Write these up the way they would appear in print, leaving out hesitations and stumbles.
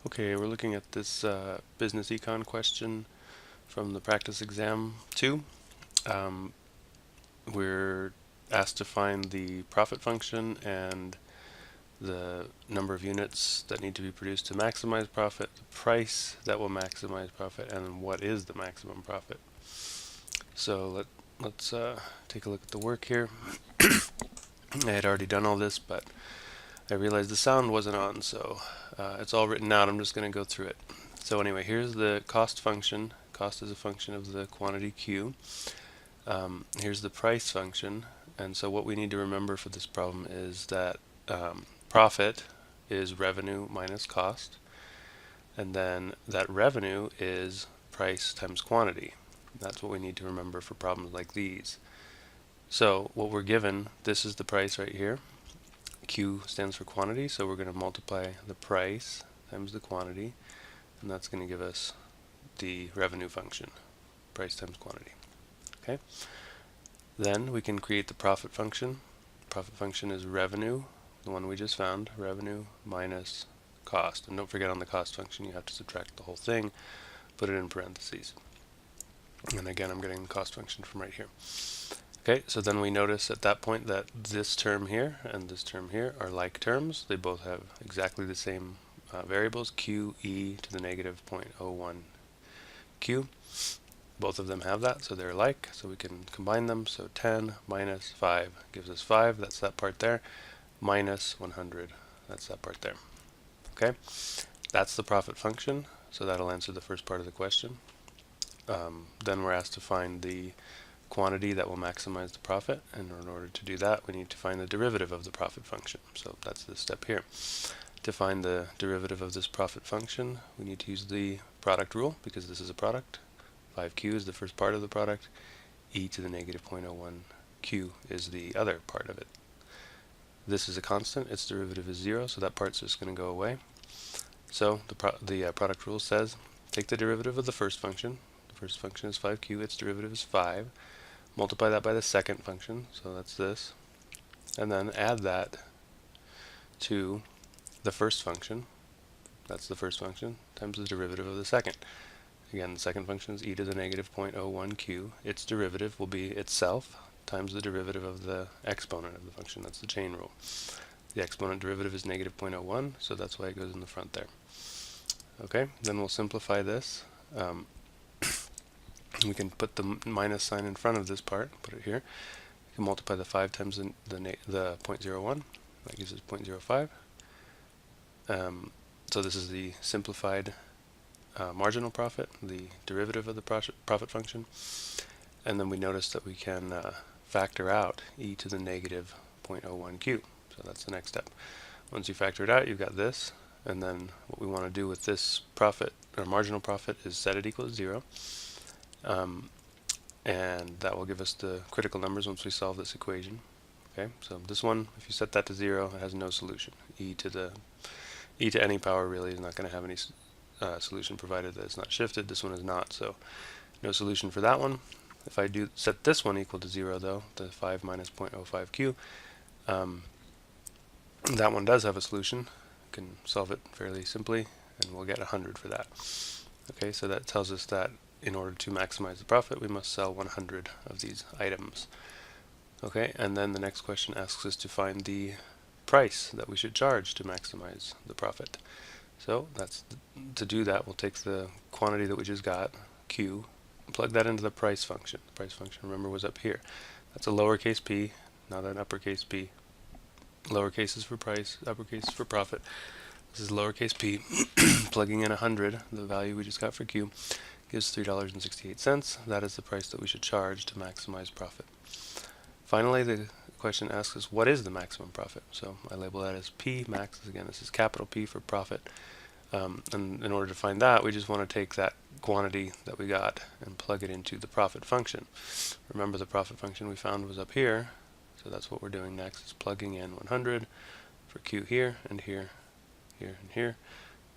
Okay, we're looking at this business econ question from the practice exam 2. Um, we're asked to find the profit function and the number of units that need to be produced to maximize profit, the price that will maximize profit, and what is the maximum profit. So let's take a look at the work here. I had already done all this, but I realized the sound wasn't on, so it's all written out. I'm just going to go through it. So anyway, here's the cost function. Cost is a function of the quantity Q. Here's the price function. And so what we need to remember for this problem is that profit is revenue minus cost. And then that revenue is price times quantity. That's what we need to remember for problems like these. So what we're given, this is the price right here. Q stands for quantity, so we're going to multiply the price times the quantity, and that's going to give us the revenue function, price times quantity. Okay. Then we can create the profit function. Profit function is revenue, the one we just found, revenue minus cost. And don't forget, on the cost function you have to subtract the whole thing, put it in parentheses. And again, I'm getting the cost function from right here. Okay, so then we notice at that point that this term here and this term here are like terms. They both have exactly the same variables, q e to the negative 0.01 q. Both of them have that, so they're like, so we can combine them. So 10 minus 5 gives us 5, that's that part there, minus 100, that's that part there. Okay, that's the profit function, so that'll answer the first part of the question. Then we're asked to find the quantity that will maximize the profit, and in order to do that we need to find the derivative of the profit function. So that's this step here. To find the derivative of this profit function, we need to use the product rule, because this is a product. 5q is the first part of the product, e to the negative 0.01 q is the other part of it. This is a constant, its derivative is 0, so that part's just going to go away. So the product rule says take the derivative of the first function. The first function is 5q, its derivative is 5. Multiply that by the second function, so that's this, and then add that to the first function, that's the first function, times the derivative of the second. Again, the second function is e to the negative 0.01 q. Its derivative will be itself times the derivative of the exponent of the function, that's the chain rule. The exponent derivative is negative 0.01, so that's why it goes in the front there. Okay, then we'll simplify this. We can put the minus sign in front of this part, put it here. We can multiply the 5 times the 0.01, that gives us 0.05. So this is the simplified marginal profit, the derivative of the profit function. And then we notice that we can factor out e to the negative 0.01 q. So that's the next step. Once you factor it out, you've got this. And then what we want to do with this profit, or marginal profit, is set it equal to 0. And that will give us the critical numbers once we solve this equation. Okay, so this one, if you set that to 0, it has no solution. E to any power really is not going to have any solution provided that it's not shifted. This one is not, so no solution for that one. If I do set this one equal to 0 though, the 5 minus 0.05 q, that one does have a solution. You can solve it fairly simply, and we'll get 100 for that. Okay, so that tells us that in order to maximize the profit, we must sell 100 of these items. Okay, and then the next question asks us to find the price that we should charge to maximize the profit. So to do that, we'll take the quantity that we just got, Q, and plug that into the price function. The price function, remember, was up here. That's a lowercase p, not an uppercase p. Lowercase is for price, uppercase is for profit. This is lowercase p. Plugging in 100, the value we just got for Q, gives $3.68. That is the price that we should charge to maximize profit. Finally, the question asks us, what is the maximum profit? So I label that as P max. Again, this is capital P for profit. And in order to find that, we just want to take that quantity that we got and plug it into the profit function. Remember, the profit function we found was up here, so that's what we're doing next, is plugging in 100 for Q here, and here, here, and here,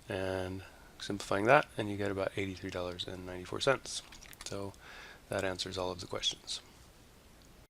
and simplifying that, and you get about $83.94. So that answers all of the questions.